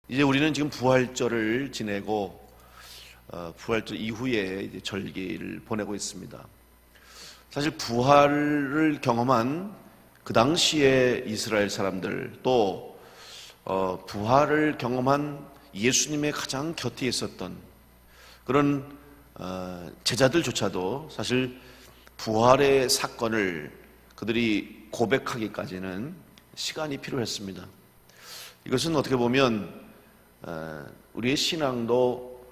이제 우리는 지금 부활절을 지내고 부활절 이후에 이제 절기를 보내고 있습니다. 사실 부활을 경험한 그 당시에 이스라엘 사람들 또 부활을 경험한 예수님의 가장 곁에 있었던 그런 제자들조차도 사실 부활의 사건을 그들이 고백하기까지는 시간이 필요했습니다. 이것은 어떻게 보면 우리의 신앙도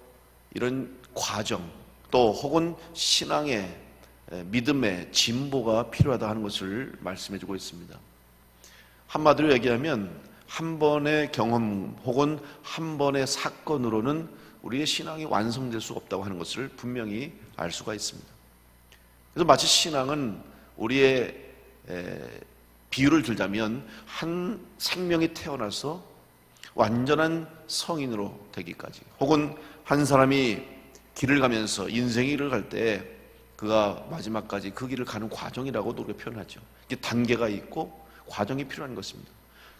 이런 과정 또 혹은 신앙의 믿음의 진보가 필요하다 하는 것을 말씀해 주고 있습니다. 한마디로 얘기하면 한 번의 경험 혹은 한 번의 사건으로는 우리의 신앙이 완성될 수 없다고 하는 것을 분명히 알 수가 있습니다. 그래서 마치 신앙은 우리의 비유를 들자면 한 생명이 태어나서 완전한 성인으로 되기까지 혹은 한 사람이 길을 가면서 인생의 길을 갈 때 그가 마지막까지 그 길을 가는 과정이라고도 우리가 표현하죠. 이게 단계가 있고 과정이 필요한 것입니다.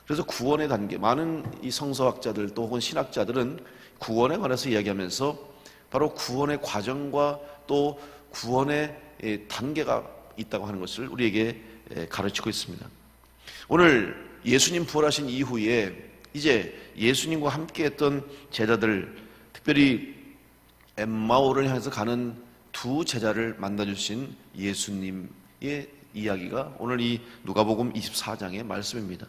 그래서 구원의 단계, 많은 이 성서학자들 또 혹은 신학자들은 구원에 관해서 이야기하면서 바로 구원의 과정과 또 구원의 단계가 있다고 하는 것을 우리에게 가르치고 있습니다. 오늘 예수님 부활하신 이후에 이제 예수님과 함께했던 제자들, 특별히 엠마오를 향해서 가는 두 제자를 만나주신 예수님의 이야기가 오늘 이 누가복음 24장의 말씀입니다.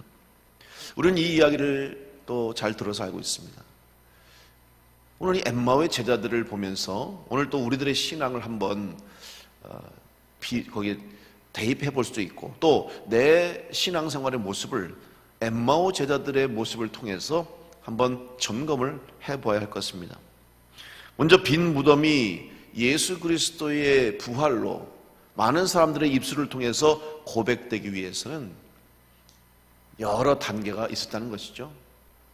우리는 이 이야기를 또 잘 들어서 알고 있습니다. 오늘 이 엠마오의 제자들을 보면서 오늘 또 우리들의 신앙을 한번 거기에 대입해 볼 수도 있고 또 내 신앙생활의 모습을 엠마오 제자들의 모습을 통해서 한번 점검을 해봐야 할 것입니다. 먼저 빈 무덤이 예수 그리스도의 부활로 많은 사람들의 입술을 통해서 고백되기 위해서는 여러 단계가 있었다는 것이죠.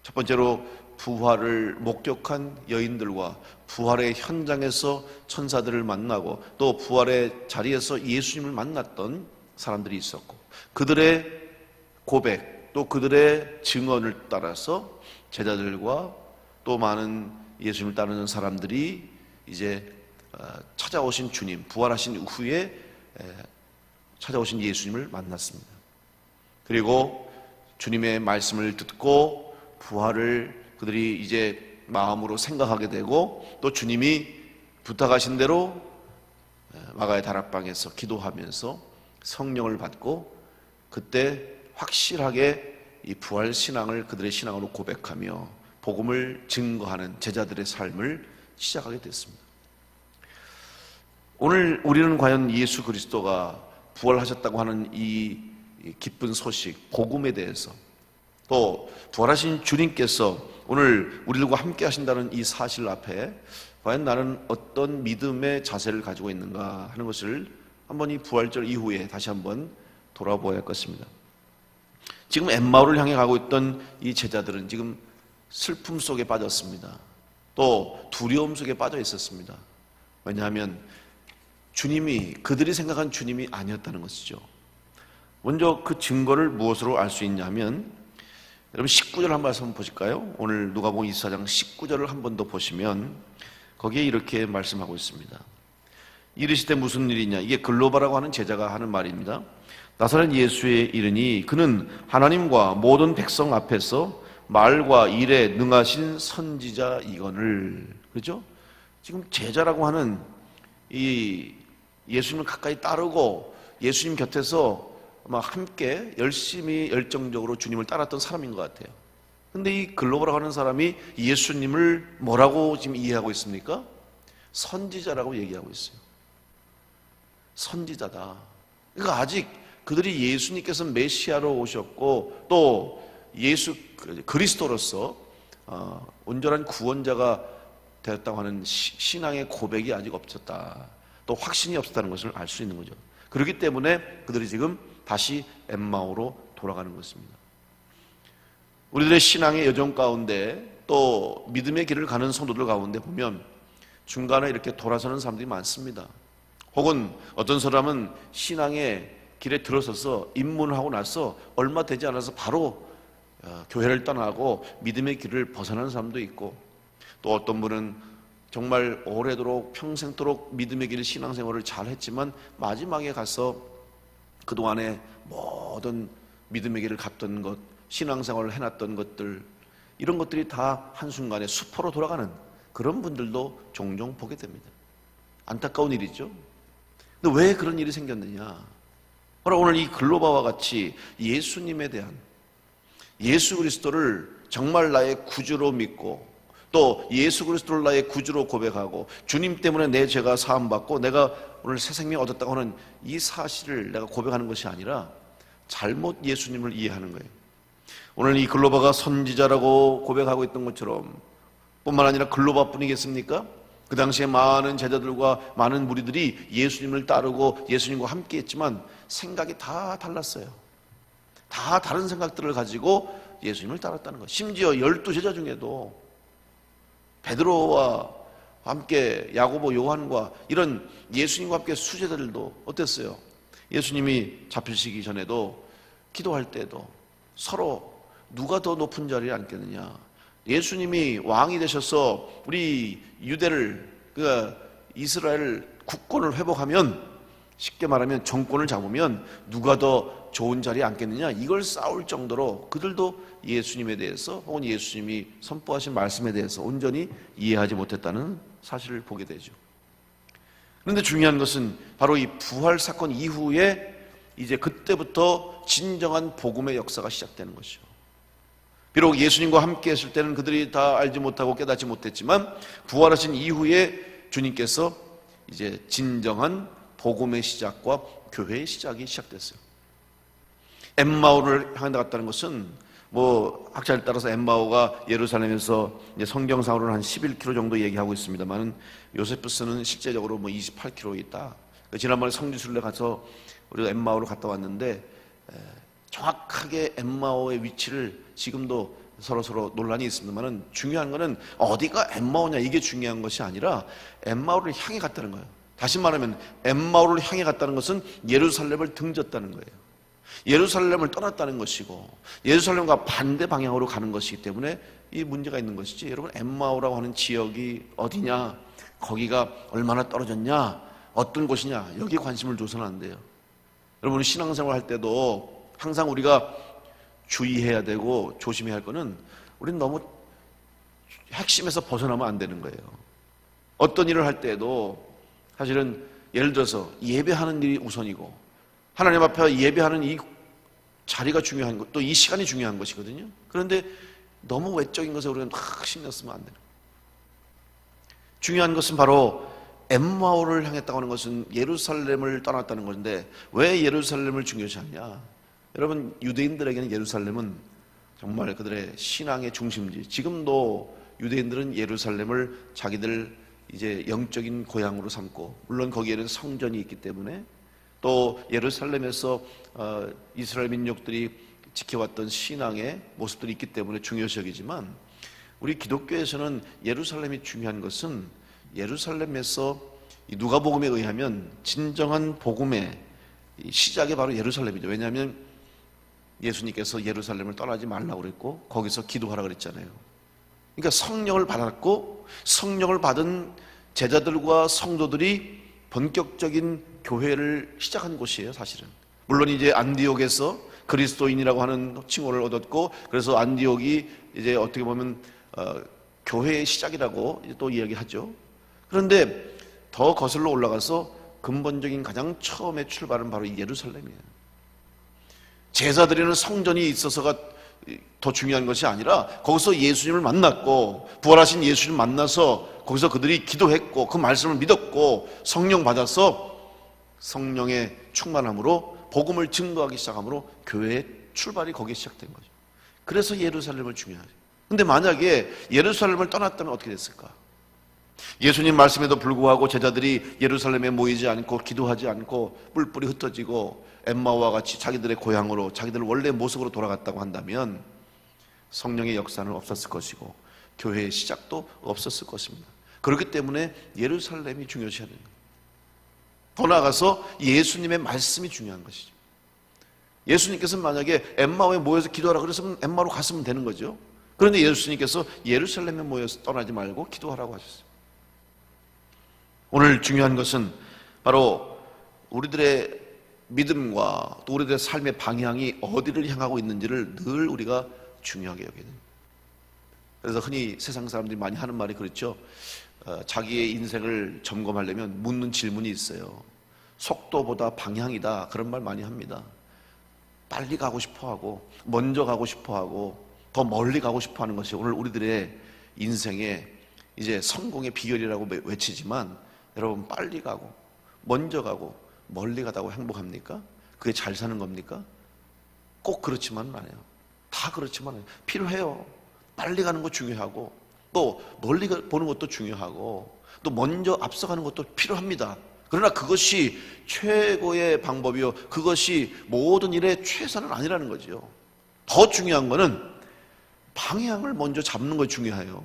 첫 번째로 부활을 목격한 여인들과 부활의 현장에서 천사들을 만나고 또 부활의 자리에서 예수님을 만났던 사람들이 있었고 그들의 고백 또 그들의 증언을 따라서 제자들과 또 많은 예수님을 따르는 사람들이 이제 찾아오신 주님, 부활하신 후에 찾아오신 예수님을 만났습니다. 그리고 주님의 말씀을 듣고 부활을 그들이 이제 마음으로 생각하게 되고 또 주님이 부탁하신 대로 마가의 다락방에서 기도하면서 성령을 받고 그때 확실하게 이 부활 신앙을 그들의 신앙으로 고백하며 복음을 증거하는 제자들의 삶을 시작하게 됐습니다. 오늘 우리는 과연 예수 그리스도가 부활하셨다고 하는 이 기쁜 소식, 복음에 대해서 또 부활하신 주님께서 오늘 우리들과 함께 하신다는 이 사실 앞에 과연 나는 어떤 믿음의 자세를 가지고 있는가 하는 것을 한번 이 부활절 이후에 다시 한번 돌아보아야 할 것입니다. 지금 엠마오를 향해 가고 있던 이 제자들은 지금 슬픔 속에 빠졌습니다. 또 두려움 속에 빠져 있었습니다. 왜냐하면 주님이 그들이 생각한 주님이 아니었다는 것이죠. 먼저 그 증거를 무엇으로 알 수 있냐면 여러분 19절 한 말씀 보실까요? 오늘 누가복음 24장 19절을 한 번 더 보시면 거기에 이렇게 말씀하고 있습니다. 이르시되 무슨 일이냐? 이게 글로바라고 하는 제자가 하는 말입니다. 나사렛 예수에 이르니 그는 하나님과 모든 백성 앞에서 말과 일에 능하신 선지자이거늘. 그렇죠? 지금 제자라고 하는 이 예수님을 가까이 따르고 예수님 곁에서 막 함께 열심히 열정적으로 주님을 따랐던 사람인 것 같아요. 근데 이 글로바라고 하는 사람이 예수님을 뭐라고 지금 이해하고 있습니까? 선지자라고 얘기하고 있어요. 선지자다. 그러니까 아직 그들이 예수님께서 메시아로 오셨고 또 예수 그리스도로서 온전한 구원자가 되었다고 하는 신앙의 고백이 아직 없었다. 또 확신이 없었다는 것을 알 수 있는 거죠. 그렇기 때문에 그들이 지금 다시 엠마오로 돌아가는 것입니다. 우리들의 신앙의 여정 가운데 또 믿음의 길을 가는 성도들 가운데 보면 중간에 이렇게 돌아서는 사람들이 많습니다. 혹은 어떤 사람은 신앙의 길에 들어서서 입문을 하고 나서 얼마 되지 않아서 바로 교회를 떠나고 믿음의 길을 벗어나는 사람도 있고, 또 어떤 분은 정말 오래도록 평생도록 믿음의 길 신앙생활을 잘 했지만 마지막에 가서 그동안에 모든 믿음의 길을 갔던 것, 신앙생활을 해놨던 것들, 이런 것들이 다 한순간에 수포로 돌아가는 그런 분들도 종종 보게 됩니다. 안타까운 일이죠. 근데 왜 그런 일이 생겼느냐? 바로 오늘 이 글로바와 같이 예수님에 대한, 예수 그리스도를 정말 나의 구주로 믿고 또 예수 그리스도를 나의 구주로 고백하고 주님 때문에 내 죄가 사함받고 내가 오늘 새 생명 얻었다고 하는 이 사실을 내가 고백하는 것이 아니라 잘못 예수님을 이해하는 거예요. 오늘 이 글로바가 선지자라고 고백하고 있던 것처럼, 뿐만 아니라 글로바뿐이겠습니까? 그 당시에 많은 제자들과 많은 무리들이 예수님을 따르고 예수님과 함께 했지만 생각이 다 달랐어요. 다 다른 생각들을 가지고 예수님을 따랐다는 것. 심지어 12제자 중에도 베드로와 함께 야고보, 요한과 이런 예수님과 함께 수제자들도 어땠어요? 예수님이 잡히시기 전에도 기도할 때도 서로 누가 더 높은 자리에 앉겠느냐, 예수님이 왕이 되셔서 우리 유대를, 그러니까 이스라엘 국권을 회복하면, 쉽게 말하면 정권을 잡으면 누가 더 좋은 자리에 앉겠느냐, 이걸 싸울 정도로 그들도 예수님에 대해서 혹은 예수님이 선포하신 말씀에 대해서 온전히 이해하지 못했다는 사실을 보게 되죠. 그런데 중요한 것은 바로 이 부활 사건 이후에 이제 그때부터 진정한 복음의 역사가 시작되는 것이죠. 비록 예수님과 함께 했을 때는 그들이 다 알지 못하고 깨닫지 못했지만 부활하신 이후에 주님께서 이제 진정한 복음의 시작과 교회의 시작이 시작됐어요. 엠마오를 향해 나갔다는 것은 학자에 따라서 엠마오가 예루살렘에서 이제 성경상으로는 한 11km 정도 얘기하고 있습니다만 요세푸스는 실제적으로 28km 있다. 지난번에 성지순례 가서 우리가 엠마오를 갔다 왔는데 정확하게 엠마오의 위치를 지금도 서로 논란이 있습니다만 중요한 것은 어디가 엠마오냐 이게 중요한 것이 아니라 엠마오를 향해 갔다는 거예요. 다시 말하면 엠마오를 향해 갔다는 것은 예루살렘을 등졌다는 거예요. 예루살렘을 떠났다는 것이고 예루살렘과 반대 방향으로 가는 것이기 때문에 이 문제가 있는 것이지, 여러분 엠마오라고 하는 지역이 어디냐, 거기가 얼마나 떨어졌냐, 어떤 곳이냐, 여기에 관심을 둬서는 안 돼요. 여러분 신앙생활 할 때도 항상 우리가 주의해야 되고 조심해야 할 거는 우리는 너무 핵심에서 벗어나면 안 되는 거예요. 어떤 일을 할 때도 사실은 예를 들어서 예배하는 일이 우선이고 하나님 앞에 예배하는 이 자리가 중요한 것, 또 이 시간이 중요한 것이거든요. 그런데 너무 외적인 것에 우리가 막 신경 쓰면 안 돼요. 중요한 것은 바로 엠마오를 향했다고 하는 것은 예루살렘을 떠났다는 것인데 왜 예루살렘을 중요시하냐? 여러분 유대인들에게는 예루살렘은 정말 그들의 신앙의 중심지. 지금도 유대인들은 예루살렘을 자기들 이제 영적인 고향으로 삼고, 물론 거기에는 성전이 있기 때문에 또 예루살렘에서 이스라엘 민족들이 지켜왔던 신앙의 모습들이 있기 때문에 중요시 여기지만, 우리 기독교에서는 예루살렘이 중요한 것은 예루살렘에서 누가복음에 의하면 진정한 복음의 시작이 바로 예루살렘이죠. 왜냐하면 예수님께서 예루살렘을 떠나지 말라고 그랬고 거기서 기도하라 그랬잖아요. 그러니까 성령을 받았고 성령을 받은 제자들과 성도들이 본격적인 교회를 시작한 곳이에요, 사실은. 물론 이제 안디옥에서 그리스도인이라고 하는 칭호를 얻었고, 그래서 안디옥이 이제 어떻게 보면 교회의 시작이라고 또 이야기하죠. 그런데 더 거슬러 올라가서 근본적인 가장 처음에 출발은 바로 예루살렘이에요. 제사드리는 성전이 있어서가 더 중요한 것이 아니라 거기서 예수님을 만났고 부활하신 예수님을 만나서 거기서 그들이 기도했고 그 말씀을 믿었고 성령 받아서 성령의 충만함으로 복음을 증거하기 시작함으로 교회의 출발이 거기에 시작된 거죠. 그래서 예루살렘을 중요하죠. 근데 만약에 예루살렘을 떠났다면 어떻게 됐을까? 예수님 말씀에도 불구하고 제자들이 예루살렘에 모이지 않고 기도하지 않고 뿔뿔이 흩어지고 엠마오와 같이 자기들의 고향으로 자기들 원래 모습으로 돌아갔다고 한다면 성령의 역사는 없었을 것이고 교회의 시작도 없었을 것입니다. 그렇기 때문에 예루살렘이 중요시하는 거예요. 더 나아가서 예수님의 말씀이 중요한 것이죠. 예수님께서는 만약에 엠마오에 모여서 기도하라 그랬으면 엠마오로 갔으면 되는 거죠. 그런데 예수님께서 예루살렘에 모여서 떠나지 말고 기도하라고 하셨어요. 오늘 중요한 것은 바로 우리들의 믿음과 또 우리들의 삶의 방향이 어디를 향하고 있는지를 늘 우리가 중요하게 여겨야 됩니다. 그래서 흔히 세상 사람들이 많이 하는 말이 그렇죠. 자기의 인생을 점검하려면 묻는 질문이 있어요. 속도보다 방향이다, 그런 말 많이 합니다. 빨리 가고 싶어하고 먼저 가고 싶어하고 더 멀리 가고 싶어하는 것이 오늘 우리들의 인생의 이제 성공의 비결이라고 외치지만, 여러분, 빨리 가고 먼저 가고 멀리 가다고 행복합니까? 그게 잘 사는 겁니까? 꼭 그렇지만은 않아요. 다 그렇지만 않아요. 필요해요. 빨리 가는 거 중요하고 또 멀리 보는 것도 중요하고 또 먼저 앞서가는 것도 필요합니다. 그러나 그것이 최고의 방법이요, 그것이 모든 일의 최선은 아니라는 거죠. 더 중요한 거는 방향을 먼저 잡는 거 중요해요.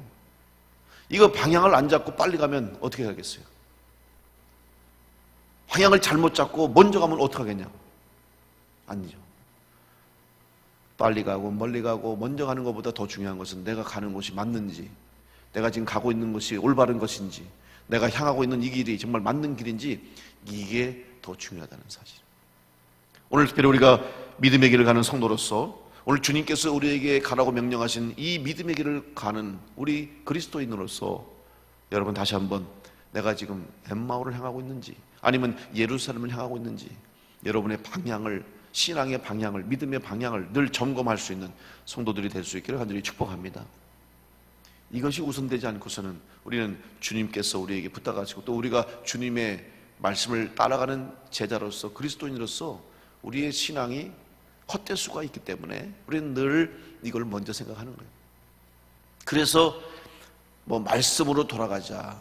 이거 방향을 안 잡고 빨리 가면 어떻게 하겠어요? 방향을 잘못 잡고 먼저 가면 어떻게 하겠냐? 아니죠. 빨리 가고 멀리 가고 먼저 가는 것보다 더 중요한 것은 내가 가는 곳이 맞는지, 내가 지금 가고 있는 것이 올바른 것인지, 내가 향하고 있는 이 길이 정말 맞는 길인지, 이게 더 중요하다는 사실. 오늘 특별히 우리가 믿음의 길을 가는 성도로서 오늘 주님께서 우리에게 가라고 명령하신 이 믿음의 길을 가는 우리 그리스도인으로서 여러분, 다시 한번 내가 지금 엠마오를 향하고 있는지 아니면 예루살렘을 향하고 있는지, 여러분의 방향을, 신앙의 방향을, 믿음의 방향을 늘 점검할 수 있는 성도들이 될 수 있기를 간절히 축복합니다. 이것이 우선되지 않고서는 우리는 주님께서 우리에게 부탁하시고 또 우리가 주님의 말씀을 따라가는 제자로서, 그리스도인으로서 우리의 신앙이 헛될 수가 있기 때문에 우리는 늘 이걸 먼저 생각하는 거예요. 그래서 말씀으로 돌아가자,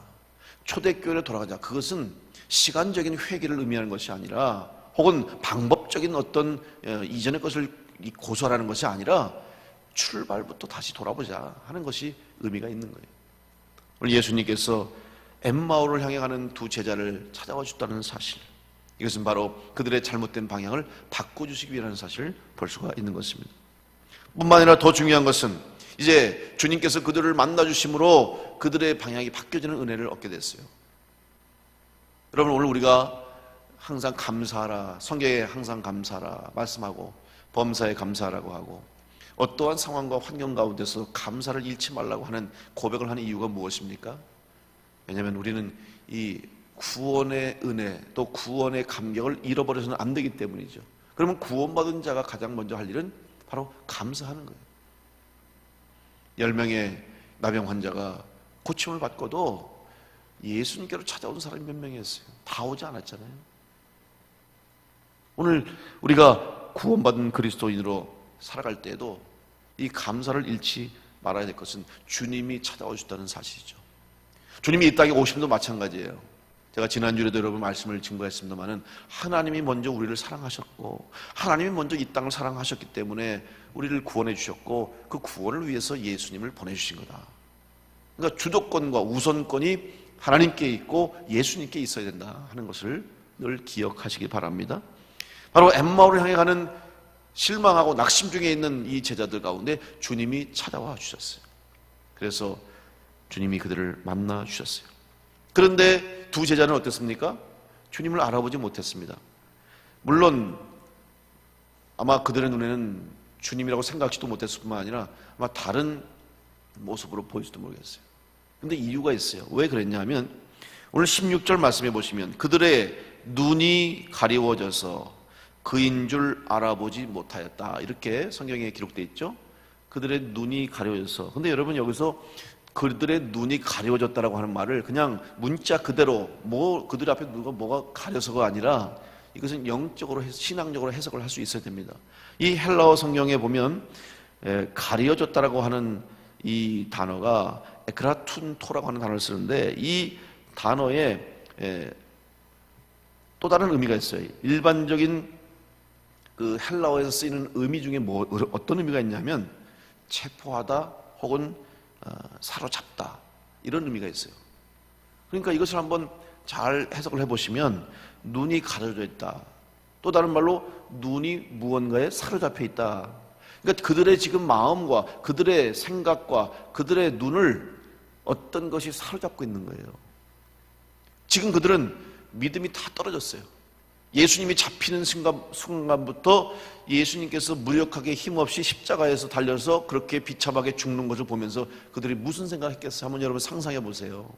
초대교회로 돌아가자, 그것은 시간적인 회개를 의미하는 것이 아니라, 혹은 방법적인 어떤 이전의 것을 고수하라는 것이 아니라 출발부터 다시 돌아보자 하는 것이 의미가 있는 거예요. 오늘 예수님께서 엠마오를 향해 가는 두 제자를 찾아와 주셨다는 사실, 이것은 바로 그들의 잘못된 방향을 바꿔주시기 위한 사실을 볼 수가 있는 것입니다. 뿐만 아니라 더 중요한 것은 이제 주님께서 그들을 만나주심으로 그들의 방향이 바뀌어지는 은혜를 얻게 됐어요. 여러분, 오늘 우리가 항상 감사하라, 성경에 항상 감사하라 말씀하고 범사에 감사하라고 하고 어떠한 상황과 환경 가운데서 감사를 잃지 말라고 하는 고백을 하는 이유가 무엇입니까? 왜냐하면 우리는 이 구원의 은혜 또 구원의 감격을 잃어버려서는 안 되기 때문이죠. 그러면 구원받은 자가 가장 먼저 할 일은 바로 감사하는 거예요. 10명의 나병 환자가 고침을 받고도 예수님께로 찾아온 사람이 몇 명이었어요? 다 오지 않았잖아요. 오늘 우리가 구원받은 그리스도인으로 살아갈 때에도 이 감사를 잃지 말아야 될 것은 주님이 찾아와 주셨다는 사실이죠. 주님이 이 땅에 오심도 마찬가지예요. 제가 지난주에도 여러분 말씀을 증거했습니다마는 하나님이 먼저 우리를 사랑하셨고 하나님이 먼저 이 땅을 사랑하셨기 때문에 우리를 구원해 주셨고 그 구원을 위해서 예수님을 보내주신 거다. 그러니까 주도권과 우선권이 하나님께 있고 예수님께 있어야 된다 하는 것을 늘 기억하시기 바랍니다. 바로 엠마오를 향해 가는 실망하고 낙심 중에 있는 이 제자들 가운데 주님이 찾아와 주셨어요. 그래서 주님이 그들을 만나 주셨어요. 그런데 두 제자는 어땠습니까? 주님을 알아보지 못했습니다. 물론 아마 그들의 눈에는 주님이라고 생각지도 못했을 뿐만 아니라 아마 다른 모습으로 보일지도 모르겠어요. 근데 이유가 있어요. 왜 그랬냐면 오늘 16절 말씀해 보시면 그들의 눈이 가리워져서 그인 줄 알아보지 못하였다, 이렇게 성경에 기록되어 있죠. 그들의 눈이 가려워져서. 근데 여러분, 여기서 그들의 눈이 가려워졌다라고 하는 말을 그냥 문자 그대로 그들 앞에 누가 뭐가 가려서가 아니라 이것은 영적으로 신앙적으로 해석을 할 수 있어야 됩니다. 이 헬라어 성경에 보면 가려졌다라고 하는 이 단어가 에크라툰토라고 하는 단어를 쓰는데 이 단어에 또 다른 의미가 있어요. 일반적인 그 헬라어에서 쓰이는 의미 중에 어떤 의미가 있냐면 체포하다 혹은 사로잡다, 이런 의미가 있어요. 그러니까 이것을 한번 잘 해석을 해보시면 눈이 가려져 있다, 또 다른 말로 눈이 무언가에 사로잡혀 있다. 그러니까 그들의 지금 마음과 그들의 생각과 그들의 눈을 어떤 것이 사로잡고 있는 거예요. 지금 그들은 믿음이 다 떨어졌어요. 예수님이 잡히는 순간부터 예수님께서 무력하게 힘없이 십자가에서 달려서 그렇게 비참하게 죽는 것을 보면서 그들이 무슨 생각했겠어요? 한번 여러분 상상해 보세요.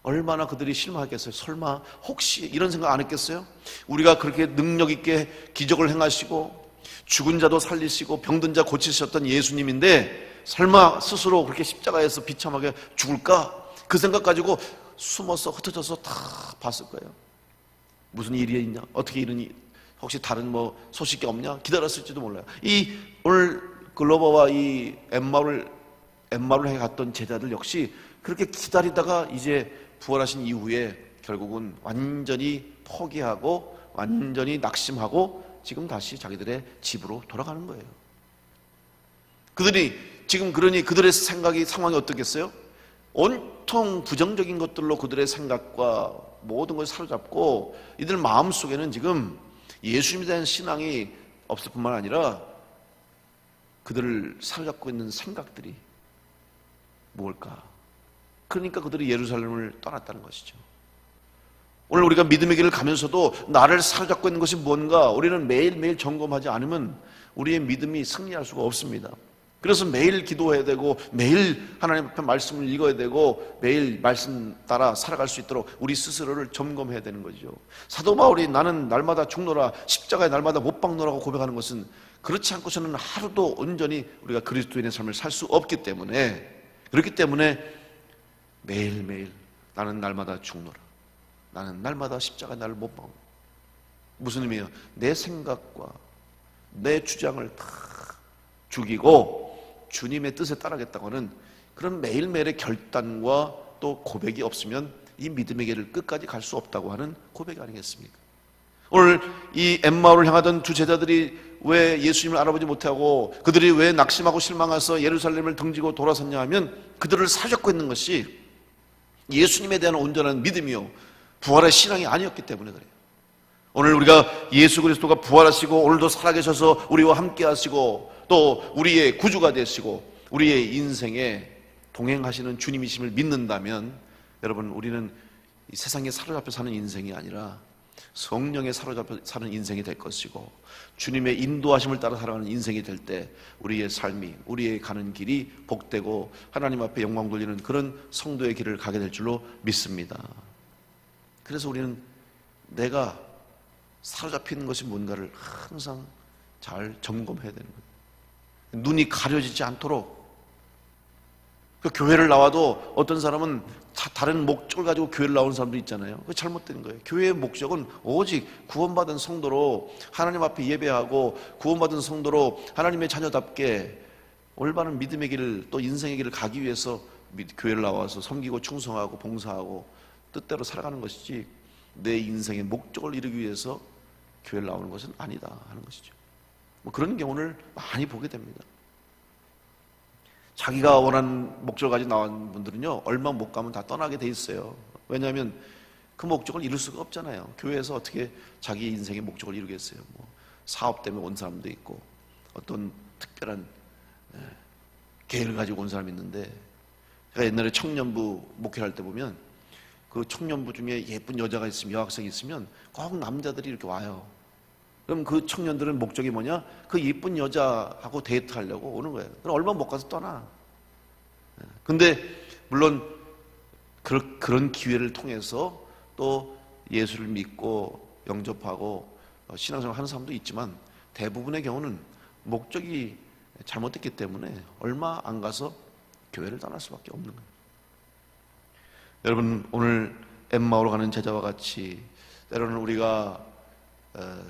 얼마나 그들이 실망했겠어요? 설마 혹시 이런 생각 안 했겠어요? 우리가 그렇게 능력 있게 기적을 행하시고 죽은 자도 살리시고 병든 자 고치셨던 예수님인데 설마 스스로 그렇게 십자가에서 비참하게 죽을까? 그 생각 가지고 숨어서 흩어져서 다 봤을 거예요. 무슨 일이 있냐? 어떻게 이러니? 혹시 다른 뭐 소식이 없냐? 기다렸을지도 몰라요. 이 오늘 글로버와 이 엠마오를 해 갔던 제자들 역시 그렇게 기다리다가 이제 부활하신 이후에 결국은 완전히 포기하고 완전히 낙심하고 지금 다시 자기들의 집으로 돌아가는 거예요. 그들이 지금 그러니 그들의 생각이 상황이 어떻겠어요? 온통 부정적인 것들로 그들의 생각과 모든 것을 사로잡고 이들 마음속에는 지금 예수님에 대한 신앙이 없을 뿐만 아니라 그들을 사로잡고 있는 생각들이 뭘까? 그러니까 그들이 예루살렘을 떠났다는 것이죠. 오늘 우리가 믿음의 길을 가면서도 나를 사로잡고 있는 것이 뭔가 우리는 매일매일 점검하지 않으면 우리의 믿음이 승리할 수가 없습니다. 그래서 매일 기도해야 되고 매일 하나님 앞에 말씀을 읽어야 되고 매일 말씀 따라 살아갈 수 있도록 우리 스스로를 점검해야 되는 거죠. 사도 바울이 나는 날마다 죽노라 십자가에 날마다 못 박노라고 고백하는 것은 그렇지 않고서는 하루도 온전히 우리가 그리스도인의 삶을 살 수 없기 때문에 그렇기 때문에 매일매일 나는 날마다 죽노라 나는 날마다 십자가에 나를 못 박노라 무슨 의미예요? 내 생각과 내 주장을 다 죽이고 주님의 뜻에 따르겠다고 하는 그런 매일매일의 결단과 또 고백이 없으면 이 믿음의 길을 끝까지 갈 수 없다고 하는 고백이 아니겠습니까? 오늘 이 엠마오를 향하던 두 제자들이 왜 예수님을 알아보지 못하고 그들이 왜 낙심하고 실망해서 예루살렘을 등지고 돌아섰냐 하면 그들을 사잡고 있는 것이 예수님에 대한 온전한 믿음이요 부활의 신앙이 아니었기 때문에 그래요. 오늘 우리가 예수 그리스도가 부활하시고 오늘도 살아계셔서 우리와 함께 하시고 또 우리의 구주가 되시고 우리의 인생에 동행하시는 주님이심을 믿는다면 여러분 우리는 이 세상에 사로잡혀 사는 인생이 아니라 성령에 사로잡혀 사는 인생이 될 것이고 주님의 인도하심을 따라 살아가는 인생이 될 때 우리의 삶이 우리의 가는 길이 복되고 하나님 앞에 영광 돌리는 그런 성도의 길을 가게 될 줄로 믿습니다. 그래서 우리는 내가 사로잡히는 것이 뭔가를 항상 잘 점검해야 되는 거예요. 눈이 가려지지 않도록 그 교회를 나와도 어떤 사람은 다른 목적을 가지고 교회를 나오는 사람도 있잖아요. 그게 잘못된 거예요. 교회의 목적은 오직 구원받은 성도로 하나님 앞에 예배하고 구원받은 성도로 하나님의 자녀답게 올바른 믿음의 길을 또 인생의 길을 가기 위해서 교회를 나와서 섬기고 충성하고 봉사하고 뜻대로 살아가는 것이지 내 인생의 목적을 이루기 위해서 교회를 나오는 것은 아니다 하는 것이죠. 뭐 그런 경우를 많이 보게 됩니다. 자기가 원하는 목적을 가지고 나온 분들은요 얼마 못 가면 다 떠나게 돼 있어요. 왜냐하면 그 목적을 이룰 수가 없잖아요. 교회에서 어떻게 자기 인생의 목적을 이루겠어요. 뭐 사업 때문에 온 사람도 있고 어떤 특별한 계획을 가지고 온 사람이 있는데 제가 옛날에 청년부 목회할 때 보면 그 청년부 중에 예쁜 여자가 있으면 여학생이 있으면 꼭 남자들이 이렇게 와요. 그럼 그 청년들은 목적이 뭐냐? 그 예쁜 여자하고 데이트하려고 오는 거예요. 그럼 얼마 못 가서 떠나. 근데 물론 그런 기회를 통해서 또 예수를 믿고 영접하고 신앙생활 하는 사람도 있지만 대부분의 경우는 목적이 잘못됐기 때문에 얼마 안 가서 교회를 떠날 수밖에 없는 거예요. 여러분 오늘 엠마오로 가는 제자와 같이 때로는 우리가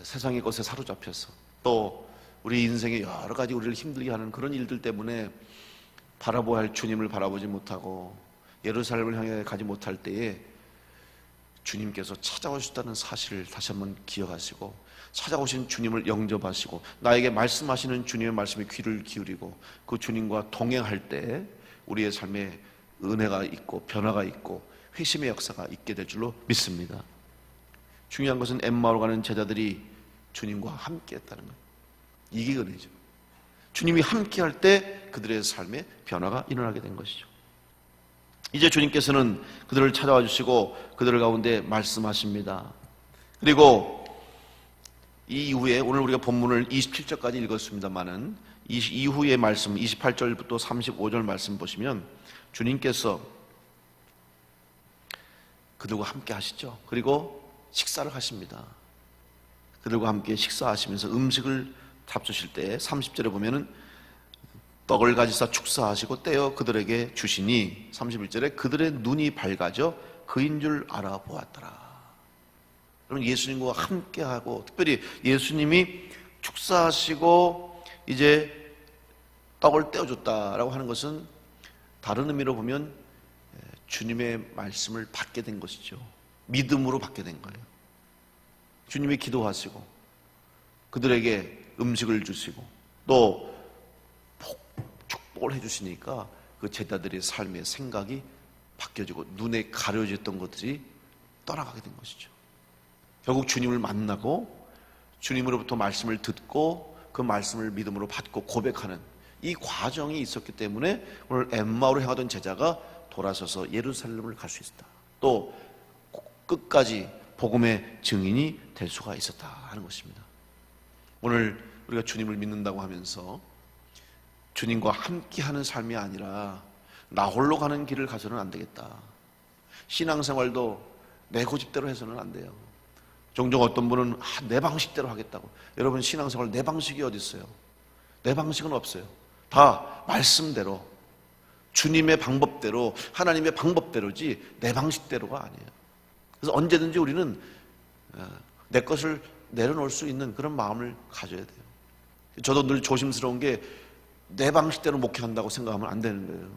세상의 것에 사로잡혀서 또 우리 인생에 여러 가지 우리를 힘들게 하는 그런 일들 때문에 바라보아야 할 주님을 바라보지 못하고 예루살렘을 향해 가지 못할 때에 주님께서 찾아오셨다는 사실을 다시 한번 기억하시고 찾아오신 주님을 영접하시고 나에게 말씀하시는 주님의 말씀에 귀를 기울이고 그 주님과 동행할 때 우리의 삶에 은혜가 있고 변화가 있고 회심의 역사가 있게 될 줄로 믿습니다. 중요한 것은 엠마오로 가는 제자들이 주님과 함께 했다는 거예요. 이게 은혜죠. 주님이 함께 할 때 그들의 삶에 변화가 일어나게 된 것이죠. 이제 주님께서는 그들을 찾아와 주시고 그들 가운데 말씀하십니다. 그리고 이 이후에 오늘 우리가 본문을 27절까지 읽었습니다마는 이 이후의 말씀 28절부터 35절 말씀 보시면 주님께서 그들과 함께 하시죠. 그리고 식사를 하십니다. 그들과 함께 식사하시면서 음식을 잡수실 때 30절에 보면은 떡을 가지사 축사하시고 떼어 그들에게 주시니 31절에 그들의 눈이 밝아져 그인 줄 알아보았더라. 여러분, 예수님과 함께하고 특별히 예수님이 축사하시고 이제 떡을 떼어줬다라고 하는 것은 다른 의미로 보면 주님의 말씀을 받게 된 것이죠. 믿음으로 받게 된 거예요. 주님이 기도하시고 그들에게 음식을 주시고 또 축복을 해주시니까 그 제자들의 삶의 생각이 바뀌어지고 눈에 가려졌던 것들이 떠나가게 된 것이죠. 결국 주님을 만나고 주님으로부터 말씀을 듣고 그 말씀을 믿음으로 받고 고백하는 이 과정이 있었기 때문에 오늘 엠마오로 향하던 제자가 돌아서서 예루살렘을 갈 수 있었다. 또 끝까지 복음의 증인이 될 수가 있었다 하는 것입니다. 오늘 우리가 주님을 믿는다고 하면서 주님과 함께하는 삶이 아니라 나 홀로 가는 길을 가서는 안 되겠다. 신앙생활도 내 고집대로 해서는 안 돼요. 종종 어떤 분은 내 방식대로 하겠다고. 여러분, 신앙생활 내 방식이 어디 있어요? 내 방식은 없어요. 다 말씀대로 주님의 방법대로 하나님의 방법대로지 내 방식대로가 아니에요. 그래서 언제든지 우리는 내 것을 내려놓을 수 있는 그런 마음을 가져야 돼요. 저도 늘 조심스러운 게 내 방식대로 목회한다고 생각하면 안 되는 거예요.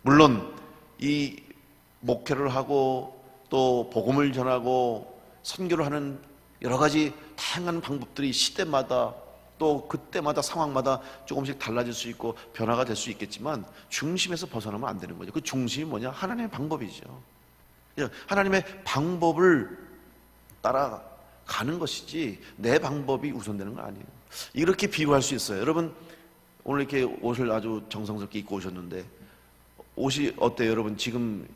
물론 이 목회를 하고 또 복음을 전하고 선교를 하는 여러 가지 다양한 방법들이 시대마다 또 그때마다 상황마다 조금씩 달라질 수 있고 변화가 될 수 있겠지만 중심에서 벗어나면 안 되는 거죠. 그 중심이 뭐냐? 하나님의 방법이죠. 하나님의 방법을 따라가는 것이지 내 방법이 우선되는 거 아니에요. 이렇게 비유할 수 있어요. 여러분, 오늘 이렇게 옷을 아주 정성스럽게 입고 오셨는데 옷이 어때요? 여러분, 지금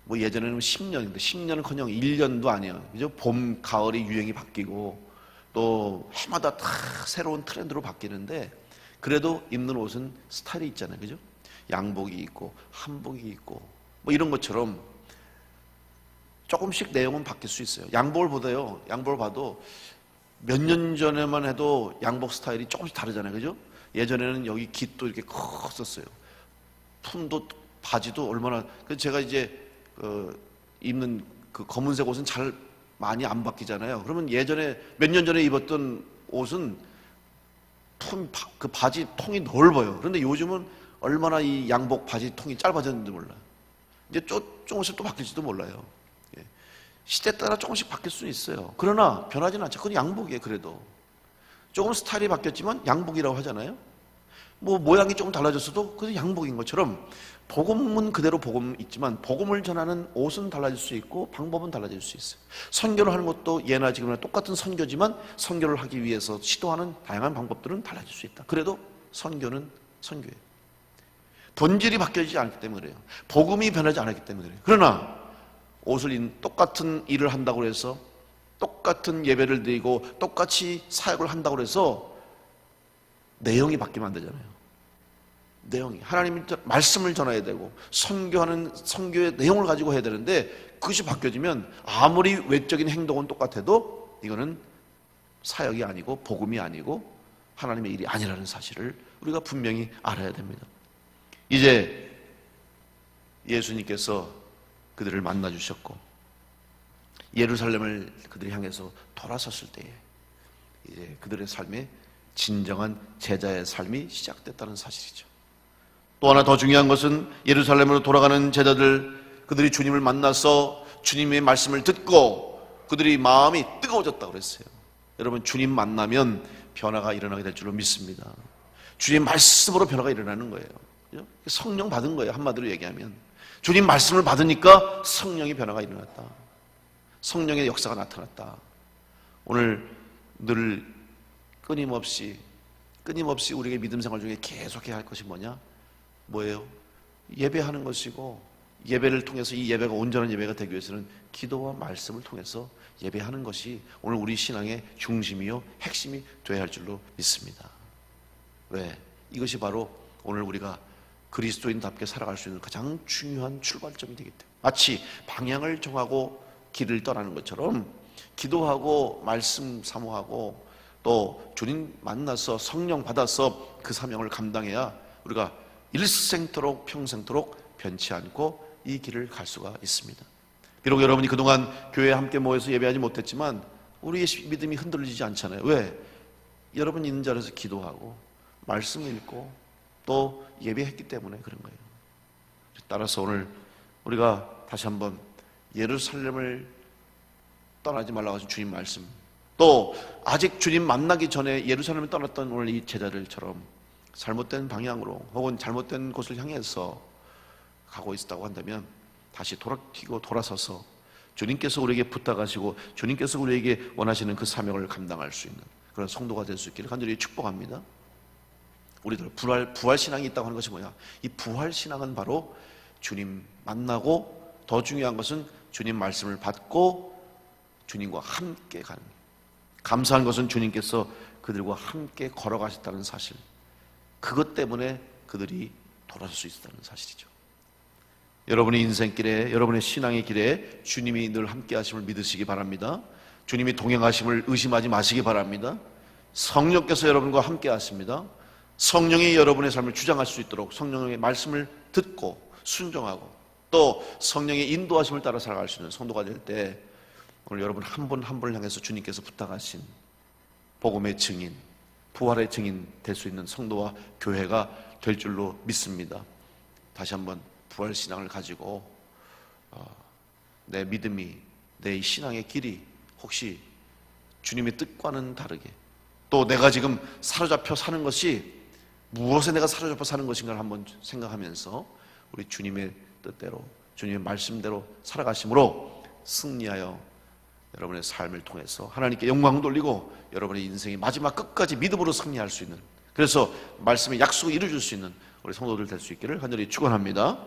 뭐 예전에는 10년인데 10년은커녕 1년도 아니야. 그죠? 봄, 가을이 유행이 바뀌고 또 해마다 다 새로운 트렌드로 바뀌는데 그래도 입는 옷은 스타일이 있잖아요. 그죠? 양복이 있고 한복이 있고 뭐 이런 것처럼 조금씩 내용은 바뀔 수 있어요. 양복을 봐도 몇 년 전에만 해도 양복 스타일이 조금씩 다르잖아요. 그죠? 예전에는 여기 깃도 이렇게 컸었어요. 품도 바지도 얼마나, 제가 이제 입는 그 검은색 옷은 잘 많이 안 바뀌잖아요. 그러면 예전에 몇 년 전에 입었던 옷은 그 바지 통이 넓어요. 그런데 요즘은 얼마나 이 양복 바지 통이 짧아졌는지 몰라요. 이제 조금씩 또 바뀔지도 몰라요. 시대 따라 조금씩 바뀔 수는 있어요. 그러나 변하지는 않죠. 그건 양복이에요. 그래도 조금 스타일이 바뀌었지만 양복이라고 하잖아요. 뭐 모양이 조금 달라졌어도 그게 양복인 것처럼 복음은 그대로 복음 있지만 복음을 전하는 옷은 달라질 수 있고 방법은 달라질 수 있어요. 선교를 하는 것도 예나 지금이나 똑같은 선교지만 선교를 하기 위해서 시도하는 다양한 방법들은 달라질 수 있다. 그래도 선교는 선교예요. 본질이 바뀌지 않기 때문에 그래요. 복음이 변하지 않았기 때문에 그래요. 그러나 똑같은 일을 한다고 해서 똑같은 예배를 드리고 똑같이 사역을 한다고 해서 내용이 바뀌면 안 되잖아요. 내용이 하나님의 말씀을 전해야 되고 선교의 내용을 가지고 해야 되는데 그것이 바뀌어지면 아무리 외적인 행동은 똑같아도 이거는 사역이 아니고 복음이 아니고 하나님의 일이 아니라는 사실을 우리가 분명히 알아야 됩니다. 이제 예수님께서 그들을 만나 주셨고 예루살렘을 그들이 향해서 돌아섰을 때에 이제 그들의 삶에 진정한 제자의 삶이 시작됐다는 사실이죠. 또 하나 더 중요한 것은 예루살렘으로 돌아가는 제자들, 그들이 주님을 만나서 주님의 말씀을 듣고 그들이 마음이 뜨거워졌다고 그랬어요. 여러분, 주님 만나면 변화가 일어나게 될 줄로 믿습니다. 주님 말씀으로 변화가 일어나는 거예요. 성령 받은 거예요. 한마디로 얘기하면 주님 말씀을 받으니까 성령의 변화가 일어났다. 성령의 역사가 나타났다. 오늘 늘 끊임없이 우리에게 믿음 생활 중에 계속해야 할 것이 뭐예요? 예배하는 것이고, 예배를 통해서 이 예배가 온전한 예배가 되기 위해서는 기도와 말씀을 통해서 예배하는 것이 오늘 우리 신앙의 중심이요 핵심이 되어야 할 줄로 믿습니다. 왜? 이것이 바로 오늘 우리가 그리스도인답게 살아갈 수 있는 가장 중요한 출발점이 되기 때문에, 마치 방향을 정하고 길을 떠나는 것처럼 기도하고 말씀 사모하고 또 주님 만나서 성령 받아서 그 사명을 감당해야 우리가 일생토록 평생토록 변치 않고 이 길을 갈 수가 있습니다. 비록 여러분이 그동안 교회에 함께 모여서 예배하지 못했지만 우리의 믿음이 흔들리지 않잖아요. 왜? 여러분 있는 자리에서 기도하고 말씀 읽고 또 예배했기 때문에 그런 거예요. 따라서 오늘 우리가 다시 한번 예루살렘을 떠나지 말라고 하신 주님 말씀, 또 아직 주님 만나기 전에 예루살렘을 떠났던 오늘 이 제자들처럼 잘못된 방향으로 혹은 잘못된 곳을 향해서 가고 있었다고 한다면 다시 돌아서서 주님께서 우리에게 부탁하시고 주님께서 우리에게 원하시는 그 사명을 감당할 수 있는 그런 성도가 될 수 있기를 간절히 축복합니다. 우리들 부활신앙이 있다고 하는 것이 뭐냐? 이 부활신앙은 바로 주님 만나고 더 중요한 것은 주님 말씀을 받고 주님과 함께 가는 거예요. 감사한 것은 주님께서 그들과 함께 걸어가셨다는 사실, 그것 때문에 그들이 돌아설 수 있었다는 사실이죠. 여러분의 인생길에, 여러분의 신앙의 길에 주님이 늘 함께 하심을 믿으시기 바랍니다. 주님이 동행하심을 의심하지 마시기 바랍니다. 성령께서 여러분과 함께 하십니다. 성령이 여러분의 삶을 주장할 수 있도록 성령의 말씀을 듣고 순종하고 또 성령의 인도하심을 따라 살아갈 수 있는 성도가 될 때 오늘 여러분 한 분 한 분을 향해서 주님께서 부탁하신 복음의 증인, 부활의 증인 될 수 있는 성도와 교회가 될 줄로 믿습니다. 다시 한번 부활신앙을 가지고 내 믿음이, 내 신앙의 길이 혹시 주님의 뜻과는 다르게 또 내가 지금 사로잡혀 사는 것이 무엇에 내가 사로잡혀 사는 것인가를 한번 생각하면서 우리 주님의 뜻대로 주님의 말씀대로 살아가심으로 승리하여 여러분의 삶을 통해서 하나님께 영광 돌리고 여러분의 인생이 마지막 끝까지 믿음으로 승리할 수 있는, 그래서 말씀의 약속을 이루어줄 수 있는 우리 성도들 될 수 있기를 간절히 축원합니다.